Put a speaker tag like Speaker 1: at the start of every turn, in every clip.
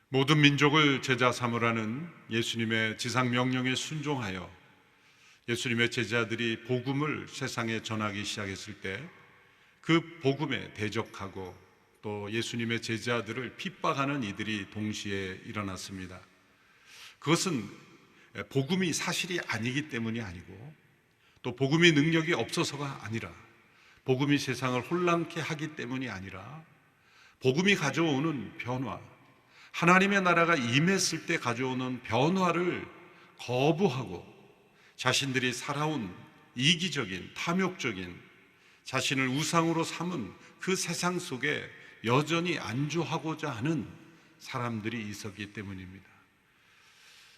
Speaker 1: 모든 민족을 제자 삼으라는 예수님의 지상 명령에 순종하여 예수님의 제자들이 복음을 세상에 전하기 시작했을 때 그 복음에 대적하고 또 예수님의 제자들을 핍박하는 이들이 동시에 일어났습니다. 그것은 복음이 사실이 아니기 때문이 아니고 또 복음의 능력이 없어서가 아니라 복음이 세상을 혼란케 하기 때문이 아니라 복음이 가져오는 변화, 하나님의 나라가 임했을 때 가져오는 변화를 거부하고 자신들이 살아온 이기적인, 탐욕적인, 자신을 우상으로 삼은 그 세상 속에 여전히 안주하고자 하는 사람들이 있었기 때문입니다.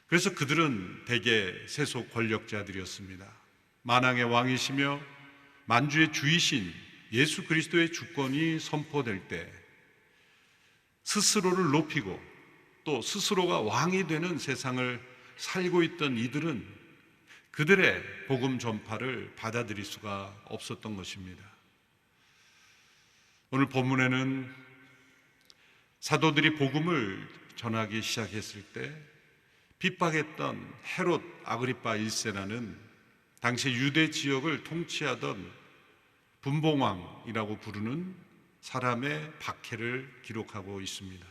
Speaker 1: 그래서 그들은 대개 세속 권력자들이었습니다. 만왕의 왕이시며 만주의 주이신 예수 그리스도의 주권이 선포될 때 스스로를 높이고 또 스스로가 왕이 되는 세상을 살고 있던 이들은 그들의 복음 전파를 받아들일 수가 없었던 것입니다. 오늘 본문에는 사도들이 복음을 전하기 시작했을 때 핍박했던 헤롯 아그리파 1세라는 당시 유대 지역을 통치하던 분봉왕이라고 부르는 사람의 박해를 기록하고 있습니다.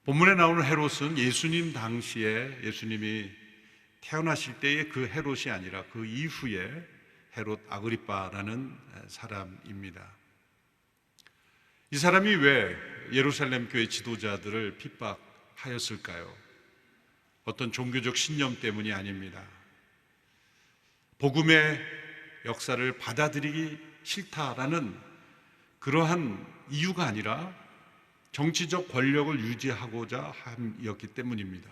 Speaker 1: 본문에 나오는 헤롯은 예수님 당시에 예수님이 태어나실 때의 그 헤롯이 아니라 그 이후에 헤롯 아그리파라는 사람입니다. 이 사람이 왜 예루살렘 교회 지도자들을 핍박하였을까요? 어떤 종교적 신념 때문이 아닙니다. 복음의 역사를 받아들이기 싫다라는 그러한 이유가 아니라 정치적 권력을 유지하고자 함이었기 때문입니다.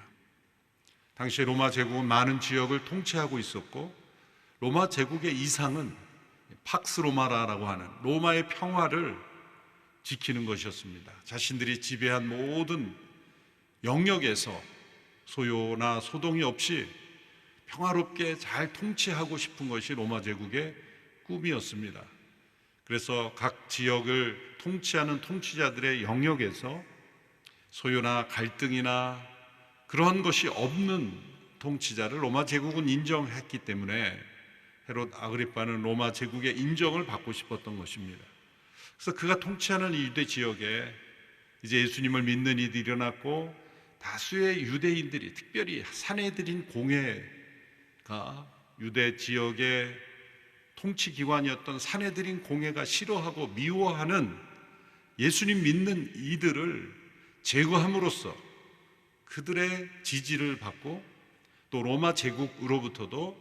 Speaker 1: 당시 로마 제국은 많은 지역을 통치하고 있었고 로마 제국의 이상은 팍스 로마라고 하는 로마의 평화를 지키는 것이었습니다. 자신들이 지배한 모든 영역에서 소요나 소동이 없이 평화롭게 잘 통치하고 싶은 것이 로마 제국의 꿈이었습니다. 그래서 각 지역을 통치하는 통치자들의 영역에서 소요나 갈등이나 그런 것이 없는 통치자를 로마 제국은 인정했기 때문에 헤롯 아그리파는 로마 제국의 인정을 받고 싶었던 것입니다. 그래서 그가 통치하는 이 유대 지역에 이제 예수님을 믿는 이들이 일어났고 다수의 유대인들이 특별히 산헤드린 공회가 유대 지역의 통치기관이었던 산헤드린 공회가 싫어하고 미워하는 예수님 믿는 이들을 제거함으로써 그들의 지지를 받고 또 로마 제국으로부터도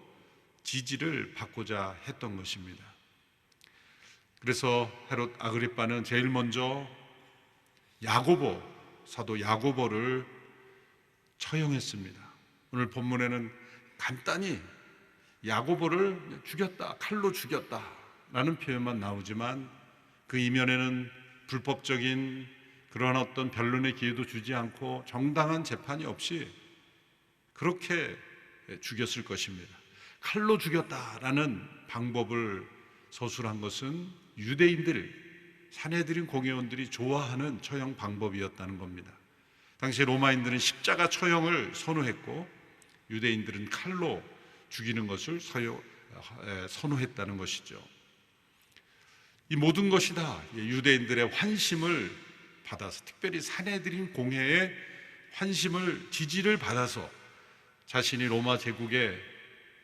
Speaker 1: 지지를 받고자 했던 것입니다. 그래서 헤롯 아그리파는 제일 먼저 야고보, 사도 야고보를 처형했습니다. 오늘 본문에는 간단히 야고보를 죽였다, 칼로 죽였다 라는 표현만 나오지만 그 이면에는 불법적인 그런 어떤 변론의 기회도 주지 않고 정당한 재판이 없이 그렇게 죽였을 것입니다. 칼로 죽였다라는 방법을 서술한 것은 유대인들, 산헤드린 공회원들이 좋아하는 처형 방법이었다는 겁니다. 당시 로마인들은 십자가 처형을 선호했고 유대인들은 칼로 죽이는 것을 선호했다는 것이죠. 이 모든 것이 다 유대인들의 환심을 받아서, 특별히 산헤드린 공회의 환심을, 지지를 받아서 자신이 로마 제국의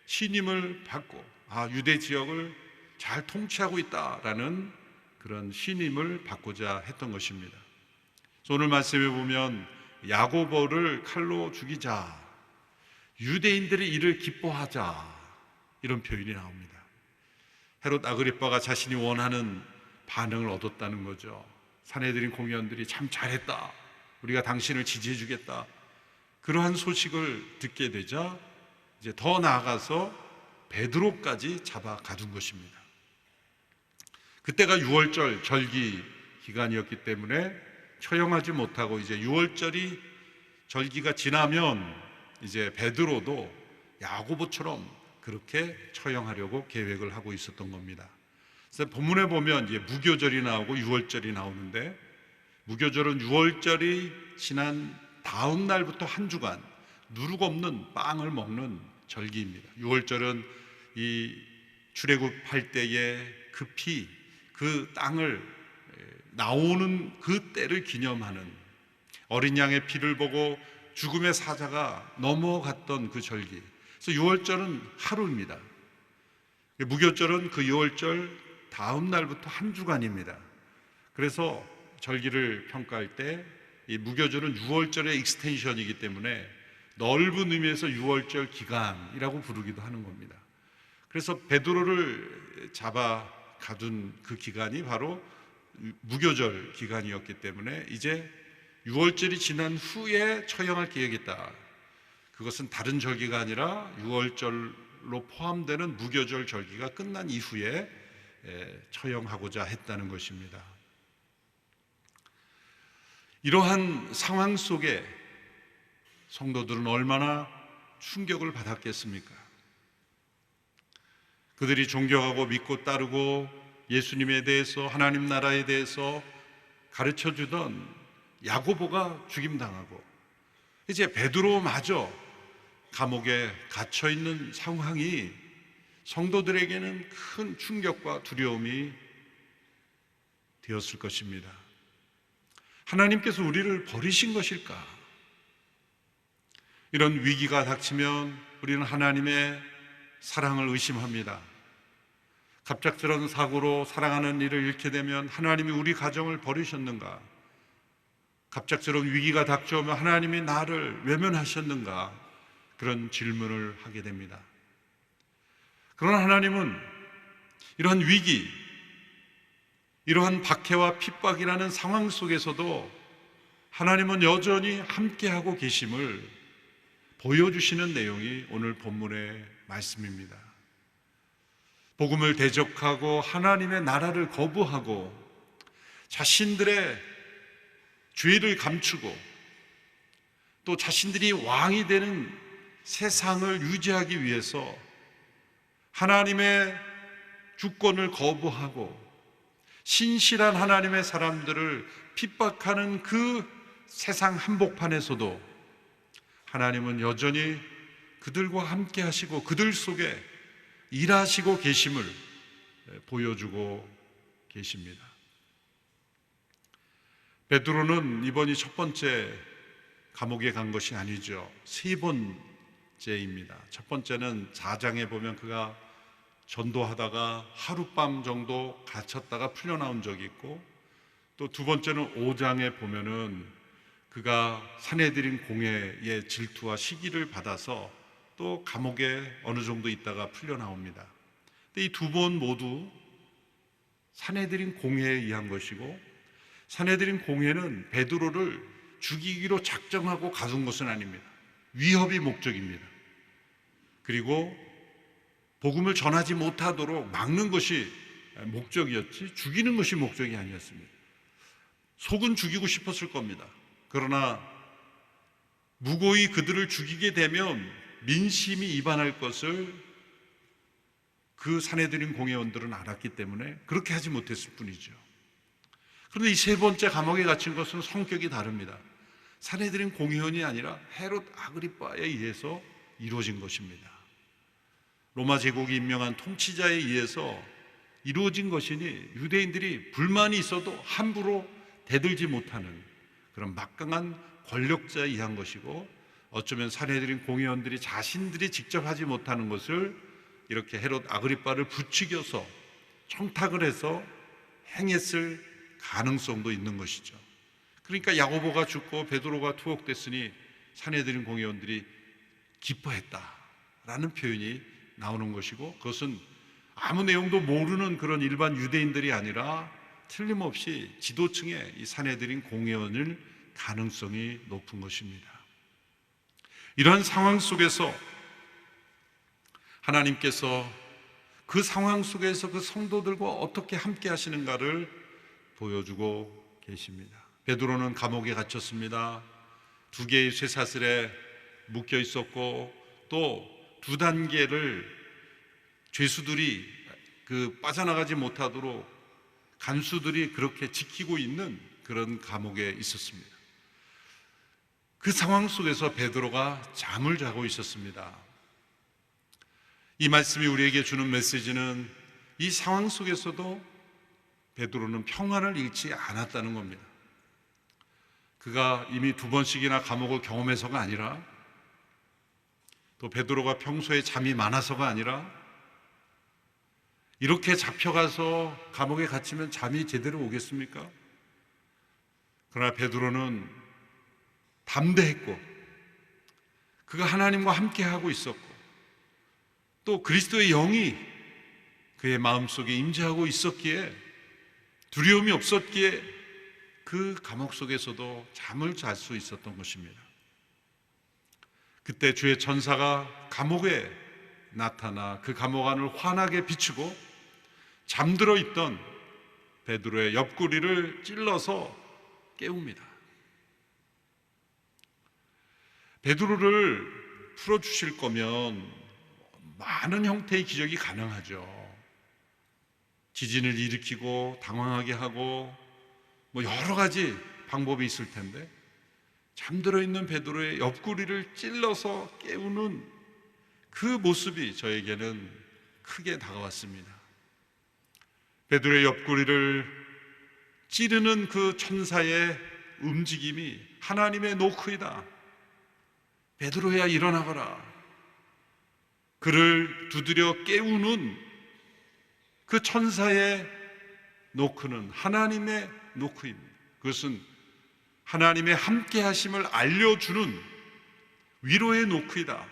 Speaker 1: 신임을 받고 유대 지역을 잘 통치하고 있다라는 그런 신임을 받고자 했던 것입니다. 오늘 말씀에 보면 야고보를 칼로 죽이자, 유대인들이 이를 기뻐하자, 이런 표현이 나옵니다. 헤롯 아그리파가 자신이 원하는 반응을 얻었다는 거죠. 산헤드린 공회원들이 참 잘했다, 우리가 당신을 지지해 주겠다, 그러한 소식을 듣게 되자 이제 더 나아가서 베드로까지 잡아 가둔 것입니다. 그때가 유월절 절기 기간이었기 때문에 처형하지 못하고 이제 유월절이 절기가 지나면 이제 베드로도 야고보처럼 그렇게 처형하려고 계획을 하고 있었던 겁니다. 그래서 본문에 보면 이제 무교절이 나오고 유월절이 나오는데, 무교절은 유월절이 지난 다음 날부터 한 주간 누룩 없는 빵을 먹는 절기입니다. 유월절은 이 출애굽할 때에 급히 그 땅을 나오는 그 때를 기념하는, 어린 양의 피를 보고 죽음의 사자가 넘어갔던 그 절기. 그래서 유월절은 하루입니다. 무교절은 그 유월절 다음 날부터 한 주간입니다. 그래서 절기를 평가할 때 이 무교절은 유월절의 익스텐션이기 때문에 넓은 의미에서 유월절 기간이라고 부르기도 하는 겁니다. 그래서 베드로를 잡아 가둔 그 기간이 바로 무교절 기간이었기 때문에 이제 유월절이 지난 후에 처형할 계획이 있다. 그것은 다른 절기가 아니라 유월절로 포함되는 무교절 절기가 끝난 이후에 처형하고자 했다는 것입니다. 이러한 상황 속에 성도들은 얼마나 충격을 받았겠습니까? 그들이 존경하고 믿고 따르고 예수님에 대해서, 하나님 나라에 대해서 가르쳐주던 야고보가 죽임당하고 이제 베드로마저 감옥에 갇혀있는 상황이 성도들에게는 큰 충격과 두려움이 되었을 것입니다. 하나님께서 우리를 버리신 것일까? 이런 위기가 닥치면 우리는 하나님의 사랑을 의심합니다. 갑작스러운 사고로 사랑하는 이를 잃게 되면 하나님이 우리 가정을 버리셨는가? 갑작스러운 위기가 닥쳐오면 하나님이 나를 외면하셨는가? 그런 질문을 하게 됩니다. 그러나 하나님은 이러한 위기, 이러한 박해와 핍박이라는 상황 속에서도 하나님은 여전히 함께하고 계심을 보여주시는 내용이 오늘 본문의 말씀입니다. 복음을 대적하고 하나님의 나라를 거부하고 자신들의 죄를 감추고 또 자신들이 왕이 되는 세상을 유지하기 위해서 하나님의 주권을 거부하고 신실한 하나님의 사람들을 핍박하는 그 세상 한복판에서도 하나님은 여전히 그들과 함께 하시고 그들 속에 일하시고 계심을 보여주고 계십니다. 베드로는 이번이 첫 번째 감옥에 간 것이 아니죠. 세 번째입니다. 첫 번째는 4장에 보면 그가 전도하다가 하룻밤 정도 갇혔다가 풀려나온 적이 있고, 또 두 번째는 5장에 보면은 그가 사내들인 공회의 질투와 시기를 받아서 또 감옥에 어느 정도 있다가 풀려나옵니다. 근데 이 두 번 모두 사내들인 공회에 의한 것이고, 사내들인 공회는 베드로를 죽이기로 작정하고 가둔 것은 아닙니다. 위협이 목적입니다. 그리고 복음을 전하지 못하도록 막는 것이 목적이었지 죽이는 것이 목적이 아니었습니다. 속은 죽이고 싶었을 겁니다. 그러나 무고히 그들을 죽이게 되면 민심이 이반할 것을 그 사내들인 공회원들은 알았기 때문에 그렇게 하지 못했을 뿐이죠. 그런데 이 세 번째 감옥에 갇힌 것은 성격이 다릅니다. 사내들인 공회원이 아니라 헤롯 아그리빠에 의해서 이루어진 것입니다. 로마 제국이 임명한 통치자에 의해서 이루어진 것이니 유대인들이 불만이 있어도 함부로 대들지 못하는 그런 막강한 권력자에 의한 것이고, 어쩌면 사내들인 공회원들이 자신들이 직접 하지 못하는 것을 이렇게 헤롯 아그리빠를 부추겨서 청탁을 해서 행했을 가능성도 있는 것이죠. 그러니까 야고보가 죽고 베드로가 투옥됐으니 사내들인 공회원들이 기뻐했다라는 표현이 나오는 것이고, 그것은 아무 내용도 모르는 그런 일반 유대인들이 아니라 틀림없이 지도층의 이 사내들인 공회원일 가능성이 높은 것입니다. 이러한 상황 속에서 하나님께서 그 상황 속에서 그 성도들과 어떻게 함께 하시는가를 보여주고 계십니다. 베드로는 감옥에 갇혔습니다. 2개의 쇠사슬에 묶여 있었고, 또 2단계를 죄수들이 빠져나가지 못하도록 간수들이 그렇게 지키고 있는 그런 감옥에 있었습니다. 그 상황 속에서 베드로가 잠을 자고 있었습니다. 이 말씀이 우리에게 주는 메시지는 이 상황 속에서도 베드로는 평안을 잃지 않았다는 겁니다. 그가 이미 2번씩이나 감옥을 경험해서가 아니라, 또 베드로가 평소에 잠이 많아서가 아니라, 이렇게 잡혀가서 감옥에 갇히면 잠이 제대로 오겠습니까? 그러나 베드로는 담대했고, 그가 하나님과 함께하고 있었고, 또 그리스도의 영이 그의 마음속에 임재하고 있었기에, 두려움이 없었기에 그 감옥 속에서도 잠을 잘 수 있었던 것입니다. 그때 주의 천사가 감옥에 나타나 그 감옥 안을 환하게 비추고 잠들어 있던 베드로의 옆구리를 찔러서 깨웁니다. 베드로를 풀어주실 거면 많은 형태의 기적이 가능하죠. 지진을 일으키고 당황하게 하고 여러 가지 방법이 있을 텐데, 잠들어 있는 베드로의 옆구리를 찔러서 깨우는 그 모습이 저에게는 크게 다가왔습니다. 베드로의 옆구리를 찌르는 그 천사의 움직임이 하나님의 노크이다. 베드로야, 일어나거라. 그를 두드려 깨우는 그 천사의 노크는 하나님의 노크입니다. 그것은 하나님의 함께하심을 알려주는 위로의 노크이다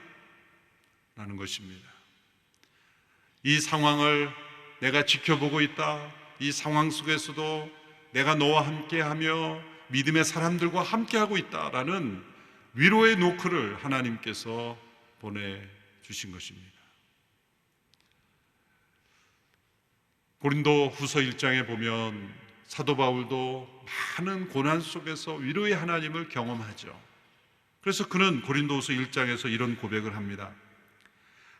Speaker 1: 라는 것입니다. 이 상황을 내가 지켜보고 있다. 이 상황 속에서도 내가 너와 함께하며 믿음의 사람들과 함께하고 있다라는 위로의 노크를 하나님께서 보내주신 것입니다. 고린도 후서 1장에 보면 사도 바울도 많은 고난 속에서 위로의 하나님을 경험하죠. 그래서 그는 고린도후서 1장에서 이런 고백을 합니다.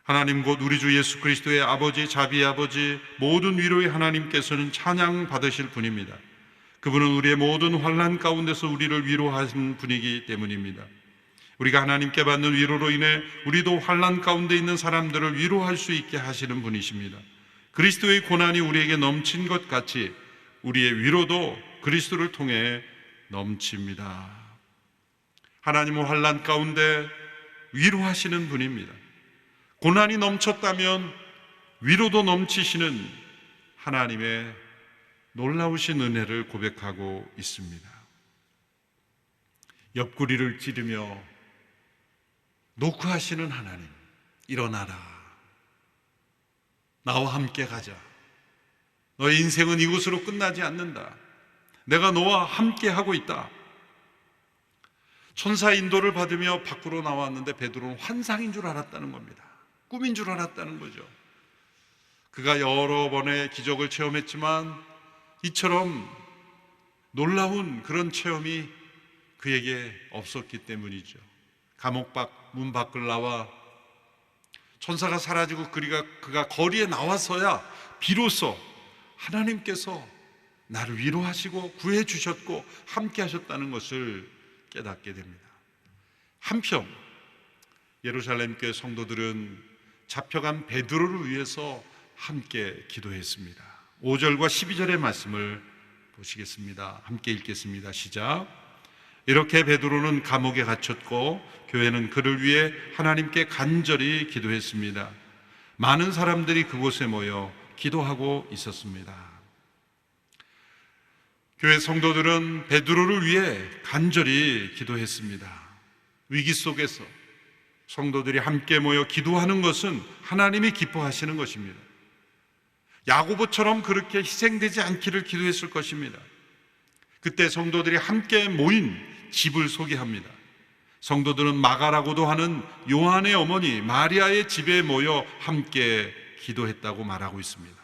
Speaker 1: 하나님 곧 우리 주 예수 그리스도의 아버지, 자비의 아버지, 모든 위로의 하나님께서는 찬양 받으실 분입니다. 그분은 우리의 모든 환난 가운데서 우리를 위로하신 분이기 때문입니다. 우리가 하나님께 받는 위로로 인해 우리도 환난 가운데 있는 사람들을 위로할 수 있게 하시는 분이십니다. 그리스도의 고난이 우리에게 넘친 것 같이 우리의 위로도 그리스도를 통해 넘칩니다. 하나님은 환난 가운데 위로하시는 분입니다. 고난이 넘쳤다면 위로도 넘치시는 하나님의 놀라우신 은혜를 고백하고 있습니다. 옆구리를 찌르며 노크하시는 하나님, 일어나라. 나와 함께 가자. 너의 인생은 이곳으로 끝나지 않는다. 내가 너와 함께 하고 있다. 천사의 인도를 받으며 밖으로 나왔는데 베드로는 환상인 줄 알았다는 겁니다. 꿈인 줄 알았다는 거죠. 그가 여러 번의 기적을 체험했지만 이처럼 놀라운 그런 체험이 그에게 없었기 때문이죠. 감옥 문 밖을 나와 천사가 사라지고 그가 거리에 나와서야 비로소 하나님께서 나를 위로하시고 구해 주셨고 함께 하셨다는 것을 깨닫게 됩니다. 한편 예루살렘 교회 성도들은 잡혀간 베드로를 위해서 함께 기도했습니다. 5절과 12절의 말씀을 보시겠습니다. 함께 읽겠습니다. 시작. 이렇게 베드로는 감옥에 갇혔고 교회는 그를 위해 하나님께 간절히 기도했습니다. 많은 사람들이 그곳에 모여 기도하고 있었습니다. 교회 성도들은 베드로를 위해 간절히 기도했습니다. 위기 속에서 성도들이 함께 모여 기도하는 것은 하나님이 기뻐하시는 것입니다. 야고보처럼 그렇게 희생되지 않기를 기도했을 것입니다. 그때 성도들이 함께 모인 집을 소개합니다. 성도들은 마가라고도 하는 요한의 어머니 마리아의 집에 모여 함께 기도했다고 말하고 있습니다.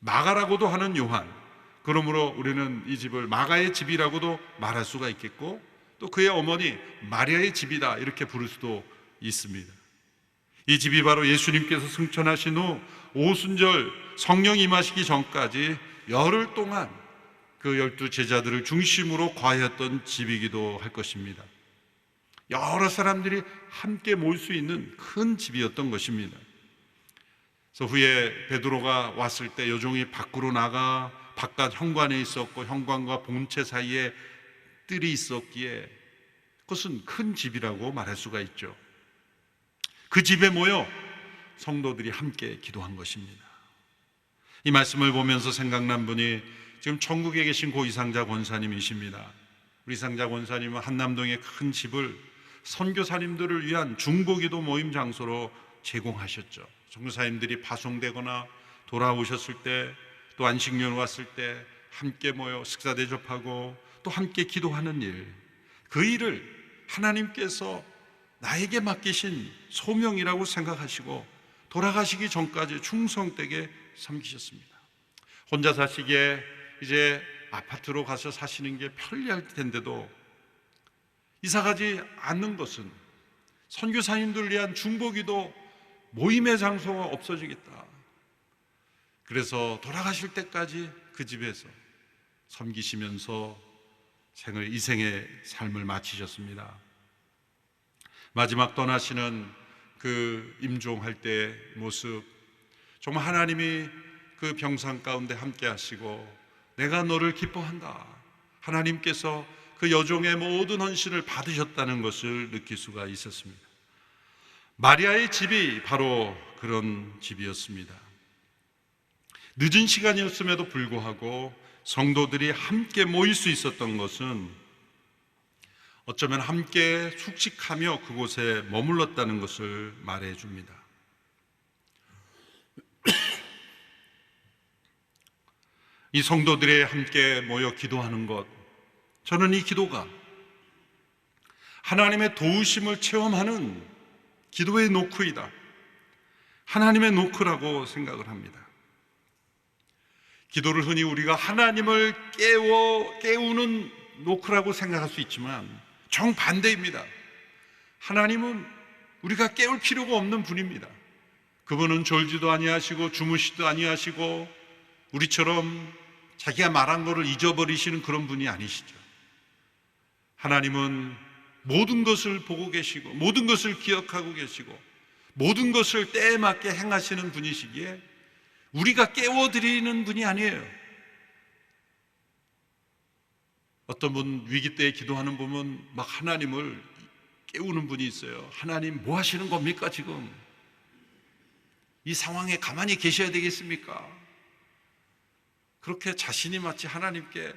Speaker 1: 마가라고도 하는 요한, 그러므로 우리는 이 집을 마가의 집이라고도 말할 수가 있겠고, 또 그의 어머니 마리아의 집이다 이렇게 부를 수도 있습니다. 이 집이 바로 예수님께서 승천하신 후 오순절 성령 임하시기 전까지 열흘 동안 그 12 제자들을 중심으로 과했던 집이기도 할 것입니다. 여러 사람들이 함께 모일 수 있는 큰 집이었던 것입니다. 그래서 후에 베드로가 왔을 때 여종이 밖으로 나가 바깥 현관에 있었고 현관과 본체 사이에 뜰이 있었기에 그것은 큰 집이라고 말할 수가 있죠. 그 집에 모여 성도들이 함께 기도한 것입니다. 이 말씀을 보면서 생각난 분이 지금 천국에 계신 고 이상자 권사님이십니다. 우리 이상자 권사님은 한남동의 큰 집을 선교사님들을 위한 중보기도 모임 장소로 제공하셨죠. 선교사님들이 파송되거나 돌아오셨을 때, 또 안식년 왔을 때 함께 모여 식사 대접하고 또 함께 기도하는 일, 그 일을 하나님께서 나에게 맡기신 소명이라고 생각하시고 돌아가시기 전까지 충성되게 섬기셨습니다. 혼자 사시기에 이제 아파트로 가서 사시는 게 편리할 텐데도 이사가지 않는 것은 선교사님들을 위한 중보기도 모임의 장소가 없어지겠다. 그래서 돌아가실 때까지 그 집에서 섬기시면서 이생의 삶을 마치셨습니다. 마지막 떠나시는 그 임종할 때의 모습, 정말 하나님이 그 병상 가운데 함께 하시고 내가 너를 기뻐한다, 하나님께서 그 여종의 모든 헌신을 받으셨다는 것을 느낄 수가 있었습니다. 마리아의 집이 바로 그런 집이었습니다. 늦은 시간이었음에도 불구하고 성도들이 함께 모일 수 있었던 것은 어쩌면 함께 숙식하며 그곳에 머물렀다는 것을 말해줍니다. 이 성도들이 함께 모여 기도하는 것, 저는 이 기도가 하나님의 도우심을 체험하는 기도의 노크이다, 하나님의 노크라고 생각을 합니다. 기도를 흔히 우리가 하나님을 깨우는 노크라고 생각할 수 있지만 정반대입니다. 하나님은 우리가 깨울 필요가 없는 분입니다. 그분은 졸지도 아니하시고 주무시도 아니하시고 우리처럼 자기가 말한 것을 잊어버리시는 그런 분이 아니시죠. 하나님은 모든 것을 보고 계시고 모든 것을 기억하고 계시고 모든 것을 때에 맞게 행하시는 분이시기에 우리가 깨워드리는 분이 아니에요. 어떤 분 위기 때에 기도하는 분은 막 하나님을 깨우는 분이 있어요. 하나님 뭐 하시는 겁니까 지금? 이 상황에 가만히 계셔야 되겠습니까? 그렇게 자신이 마치 하나님께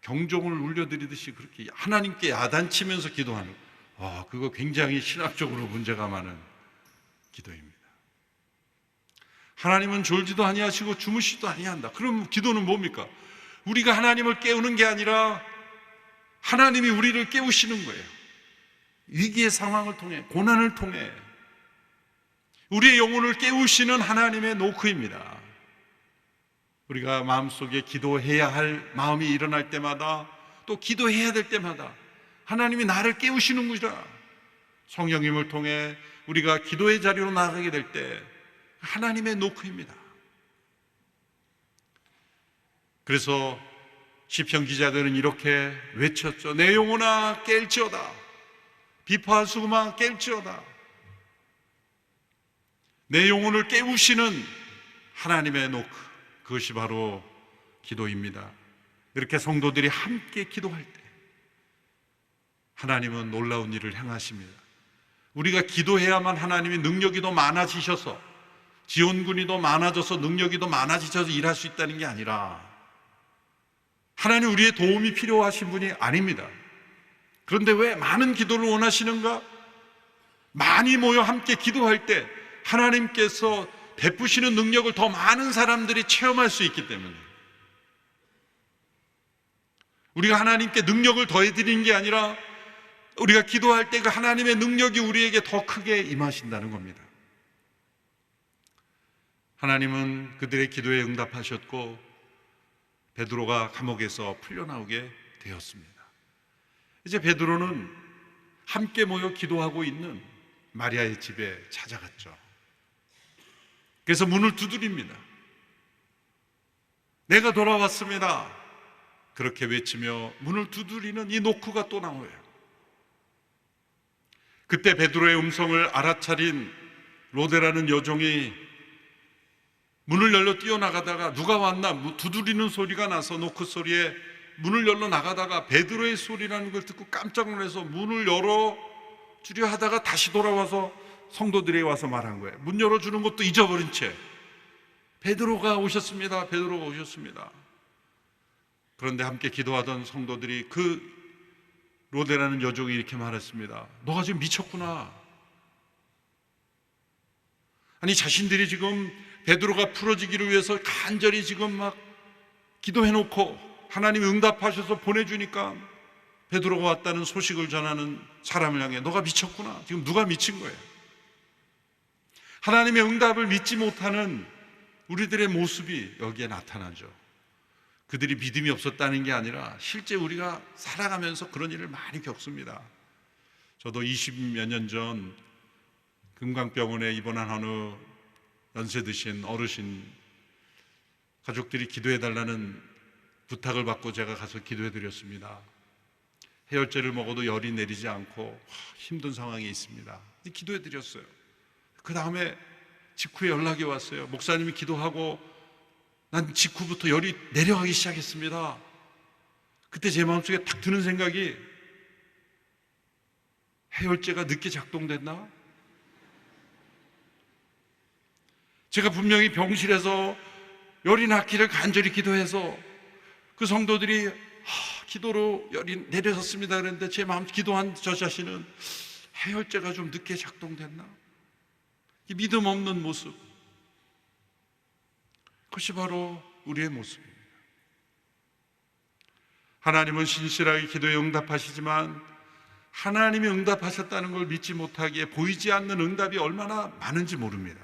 Speaker 1: 경종을 울려드리듯이 그렇게 하나님께 야단치면서 기도하는, 그거 굉장히 신학적으로 문제가 많은 기도입니다. 하나님은 졸지도 아니하시고 주무시도 아니한다. 그럼 기도는 뭡니까? 우리가 하나님을 깨우는 게 아니라 하나님이 우리를 깨우시는 거예요. 위기의 상황을 통해, 고난을 통해 우리의 영혼을 깨우시는 하나님의 노크입니다. 우리가 마음속에 기도해야 할 마음이 일어날 때마다, 또 기도해야 될 때마다 하나님이 나를 깨우시는구나. 성령님을 통해 우리가 기도의 자리로 나가게 될 때 하나님의 노크입니다. 그래서 시편 기자들은 이렇게 외쳤죠. 내 영혼아 깰지어다, 비파수구마 깰지어다. 내 영혼을 깨우시는 하나님의 노크, 그것이 바로 기도입니다. 이렇게 성도들이 함께 기도할 때 하나님은 놀라운 일을 행하십니다. 우리가 기도해야만 하나님이 능력이 더 많아지셔서, 지원군이 더 많아져서 능력이 더 많아지셔서 일할 수 있다는 게 아니라, 하나님 우리의 도움이 필요하신 분이 아닙니다. 그런데 왜 많은 기도를 원하시는가? 많이 모여 함께 기도할 때 하나님께서 베푸시는 능력을 더 많은 사람들이 체험할 수 있기 때문에, 우리가 하나님께 능력을 더해드리는 게 아니라 우리가 기도할 때 그 하나님의 능력이 우리에게 더 크게 임하신다는 겁니다. 하나님은 그들의 기도에 응답하셨고 베드로가 감옥에서 풀려나오게 되었습니다. 이제 베드로는 함께 모여 기도하고 있는 마리아의 집에 찾아갔죠. 그래서 문을 두드립니다. 내가 돌아왔습니다. 그렇게 외치며 문을 두드리는 이 노크가 또 나와요. 그때 베드로의 음성을 알아차린 로데라는 여종이 문을 열러 뛰어나가다가 누가 왔나 두드리는 소리가 나서 노크 소리에 문을 열러 나가다가 베드로의 소리라는 걸 듣고 깜짝 놀라서 문을 열어 주려 하다가 다시 돌아와서 성도들에게 와서 말한 거예요. 문 열어주는 것도 잊어버린 채 베드로가 오셨습니다. 베드로가 오셨습니다. 그런데 함께 기도하던 성도들이 그 로데라는 여종이 이렇게 말했습니다. 너가 지금 미쳤구나. 아니 자신들이 지금 베드로가 풀어지기를 위해서 간절히 지금 막 기도해놓고 하나님이 응답하셔서 보내주니까 베드로가 왔다는 소식을 전하는 사람을 향해 너가 미쳤구나. 지금 누가 미친 거예요? 하나님의 응답을 믿지 못하는 우리들의 모습이 여기에 나타나죠. 그들이 믿음이 없었다는 게 아니라 실제 우리가 살아가면서 그런 일을 많이 겪습니다. 저도 20몇 년 전 금강병원에 입원한 어느 연세 드신 어르신 가족들이 기도해달라는 부탁을 받고 제가 가서 기도해드렸습니다. 해열제를 먹어도 열이 내리지 않고 힘든 상황에 있습니다. 기도해드렸어요. 그 다음에 직후에 연락이 왔어요. 목사님이 기도하고 난 직후부터 열이 내려가기 시작했습니다. 그때 제 마음속에 딱 드는 생각이 해열제가 늦게 작동됐나? 제가 분명히 병실에서 열이 낫기를 간절히 기도해서 그 성도들이 기도로 열이 내려졌습니다 그랬는데 제 마음 기도한 저 자신은 해열제가 좀 늦게 작동됐나? 이 믿음 없는 모습, 그것이 바로 우리의 모습입니다. 하나님은 신실하게 기도에 응답하시지만 하나님이 응답하셨다는 걸 믿지 못하기에 보이지 않는 응답이 얼마나 많은지 모릅니다.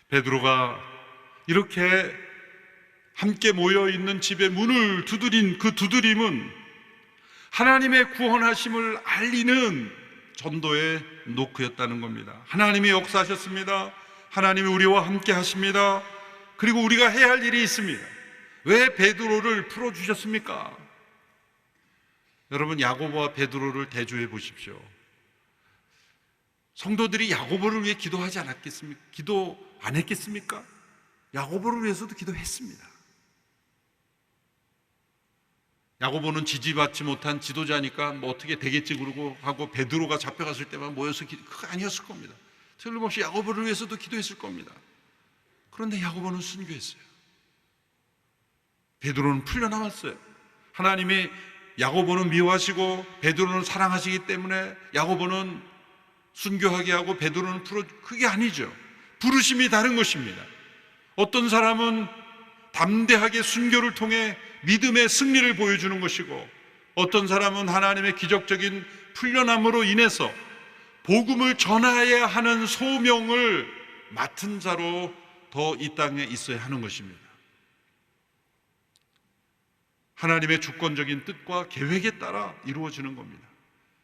Speaker 1: 베드로가 이렇게 함께 모여있는 집의 문을 두드린 그 두드림은 하나님의 구원하심을 알리는 전도의 노크였다는 겁니다. 하나님이 역사하셨습니다. 하나님이 우리와 함께 하십니다. 그리고 우리가 해야 할 일이 있습니다. 왜 베드로를 풀어주셨습니까? 여러분, 야고보와 베드로를 대조해 보십시오. 성도들이 야고보를 위해 기도하지 않았겠습니까? 기도 안 했겠습니까? 야고보를 위해서도 기도했습니다. 야고보는 지지받지 못한 지도자니까 뭐 어떻게 되겠지 그러고 하고 베드로가 잡혀갔을 때만 모여서 그거 아니었을 겁니다. 틀림없이 야고보를 위해서도 기도했을 겁니다. 그런데 야고보는 순교했어요. 베드로는 풀려나왔어요. 하나님이 야고보는 미워하시고 베드로는 사랑하시기 때문에 야고보는 순교하게 하고 베드로는 그게 아니죠. 부르심이 다른 것입니다. 어떤 사람은 담대하게 순교를 통해 믿음의 승리를 보여주는 것이고 어떤 사람은 하나님의 기적적인 풀려남으로 인해서 복음을 전하여야 하는 소명을 맡은 자로 더 이 땅에 있어야 하는 것입니다. 하나님의 주권적인 뜻과 계획에 따라 이루어지는 겁니다.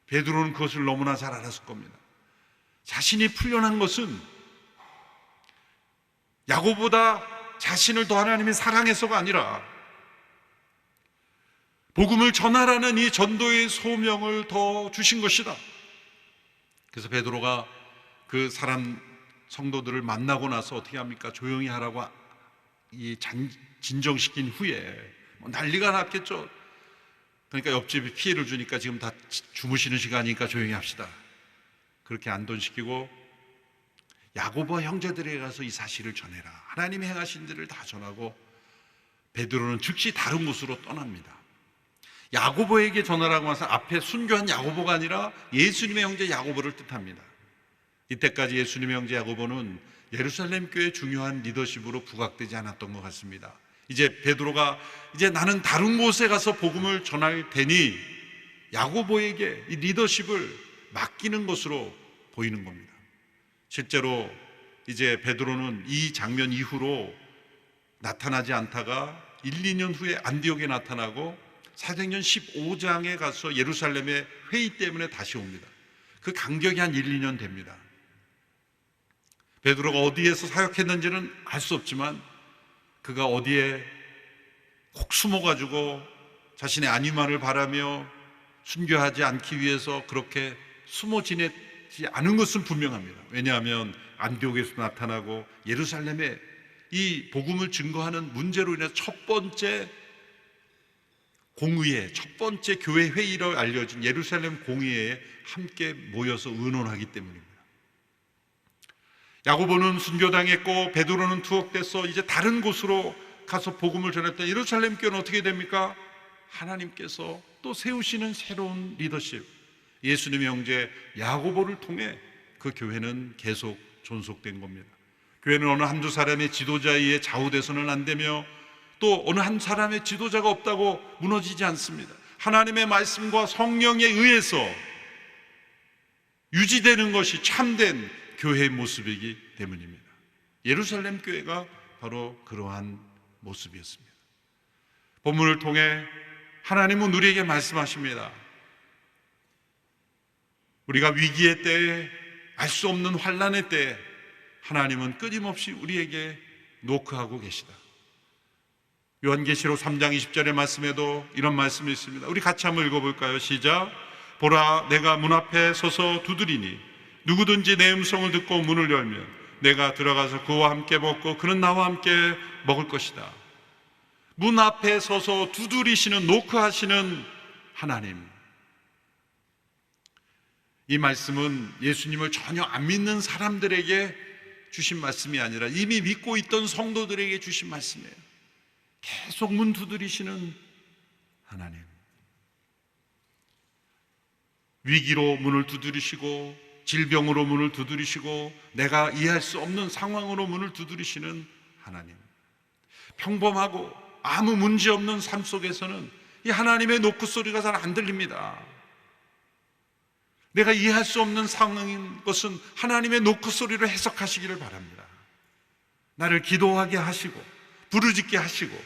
Speaker 1: 베드로는 그것을 너무나 잘 알았을 겁니다. 자신이 풀려난 것은 야고보다 자신을 더 하나님이 사랑해서가 아니라 복음을 전하라는 이 전도의 소명을 더 주신 것이다. 그래서 베드로가 그 사람 성도들을 만나고 나서 어떻게 합니까? 조용히 하라고 진정시킨 후에 난리가 났겠죠. 그러니까 옆집이 피해를 주니까 지금 다 주무시는 시간이니까 조용히 합시다. 그렇게 안돈시키고 야고보 형제들에게 가서 이 사실을 전해라. 하나님이 행하신 일을 다 전하고 베드로는 즉시 다른 곳으로 떠납니다. 야고보에게 전하라고 해서 앞에 순교한 야고보가 아니라 예수님의 형제 야고보를 뜻합니다. 이때까지 예수님의 형제 야고보는 예루살렘 교회의 중요한 리더십으로 부각되지 않았던 것 같습니다. 이제 베드로가 이제 나는 다른 곳에 가서 복음을 전할 테니 야고보에게 이 리더십을 맡기는 것으로 보이는 겁니다. 실제로 이제 베드로는 이 장면 이후로 나타나지 않다가 1, 2년 후에 안디옥에 나타나고 사도행전 15장에 가서 예루살렘의 회의 때문에 다시 옵니다. 그 간격이 한 1, 2년 됩니다. 베드로가 어디에서 사역했는지는 알 수 없지만 그가 어디에 콕 숨어가지고 자신의 안위만을 바라며 순교하지 않기 위해서 그렇게 숨어 지내지 않은 것은 분명합니다. 왜냐하면 안디옥에서 나타나고 예루살렘에 이 복음을 증거하는 문제로 인해서 첫 번째 공의회, 첫 번째 교회 회의로 알려진 예루살렘 공의회에 함께 모여서 의논하기 때문입니다. 야고보는 순교당했고 베드로는 투옥돼서 이제 다른 곳으로 가서 복음을 전했던 예루살렘 교회는 어떻게 됩니까? 하나님께서 또 세우시는 새로운 리더십, 예수님의 형제 야고보를 통해 그 교회는 계속 존속된 겁니다. 교회는 어느 한두 사람의 지도자에 의해 좌우돼서는 안 되며 또 어느 한 사람의 지도자가 없다고 무너지지 않습니다. 하나님의 말씀과 성령에 의해서 유지되는 것이 참된 교회의 모습이기 때문입니다. 예루살렘 교회가 바로 그러한 모습이었습니다. 본문을 통해 하나님은 우리에게 말씀하십니다. 우리가 위기의 때에, 알 수 없는 환난의 때에 하나님은 끊임없이 우리에게 노크하고 계시다. 요한계시록 3장 20절의 말씀에도 이런 말씀이 있습니다. 우리 같이 한번 읽어볼까요? 시작. 보라, 내가 문 앞에 서서 두드리니 누구든지 내 음성을 듣고 문을 열면 내가 들어가서 그와 함께 먹고 그는 나와 함께 먹을 것이다. 문 앞에 서서 두드리시는, 노크하시는 하나님. 이 말씀은 예수님을 전혀 안 믿는 사람들에게 주신 말씀이 아니라 이미 믿고 있던 성도들에게 주신 말씀이에요. 계속 문 두드리시는 하나님. 위기로 문을 두드리시고 질병으로 문을 두드리시고 내가 이해할 수 없는 상황으로 문을 두드리시는 하나님. 평범하고 아무 문제 없는 삶 속에서는 이 하나님의 노크 소리가 잘 안 들립니다. 내가 이해할 수 없는 상황인 것은 하나님의 노크 소리로 해석하시기를 바랍니다. 나를 기도하게 하시고 부르짖게 하시고,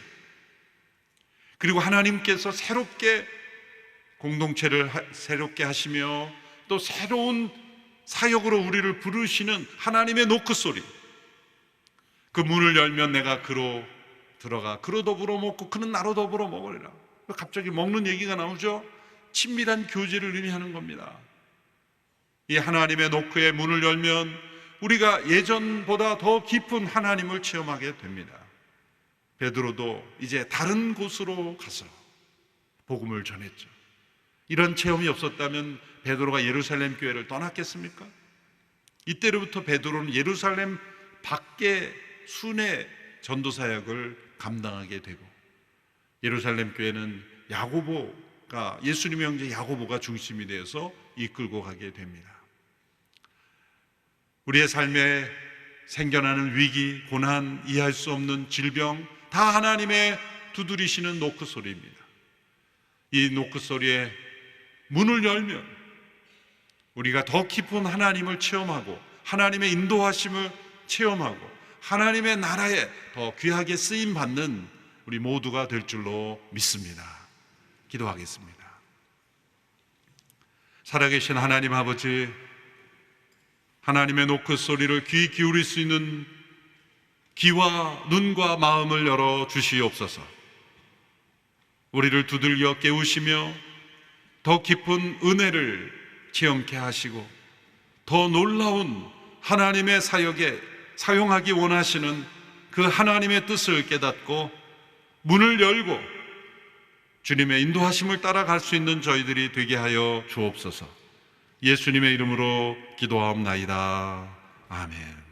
Speaker 1: 그리고 하나님께서 새롭게 공동체를 새롭게 하시며 또 새로운 사역으로 우리를 부르시는 하나님의 노크 소리. 그 문을 열면 내가 그로 들어가 그로 더불어 먹고 그는 나로 더불어 먹으리라. 갑자기 먹는 얘기가 나오죠. 친밀한 교제를 의미하는 겁니다. 이 하나님의 노크의 문을 열면 우리가 예전보다 더 깊은 하나님을 체험하게 됩니다. 베드로도 이제 다른 곳으로 가서 복음을 전했죠. 이런 체험이 없었다면 베드로가 예루살렘 교회를 떠났겠습니까? 이때로부터 베드로는 예루살렘 밖에 순회 전도사역을 감당하게 되고, 예루살렘 교회는 야고보가, 예수님의 형제 야고보가 중심이 되어서 이끌고 가게 됩니다. 우리의 삶에 생겨나는 위기, 고난, 이해할 수 없는 질병, 다 하나님의 두드리시는 노크 소리입니다. 이 노크 소리에 문을 열면 우리가 더 깊은 하나님을 체험하고 하나님의 인도하심을 체험하고 하나님의 나라에 더 귀하게 쓰임받는 우리 모두가 될 줄로 믿습니다. 기도하겠습니다. 살아계신 하나님 아버지, 하나님의 노크 소리를 귀 기울일 수 있는 귀와 눈과 마음을 열어 주시옵소서. 우리를 두들겨 깨우시며 더 깊은 은혜를 체험케 하시고 더 놀라운 하나님의 사역에 사용하기 원하시는 그 하나님의 뜻을 깨닫고 문을 열고 주님의 인도하심을 따라갈 수 있는 저희들이 되게 하여 주옵소서. 예수님의 이름으로 기도하옵나이다. 아멘.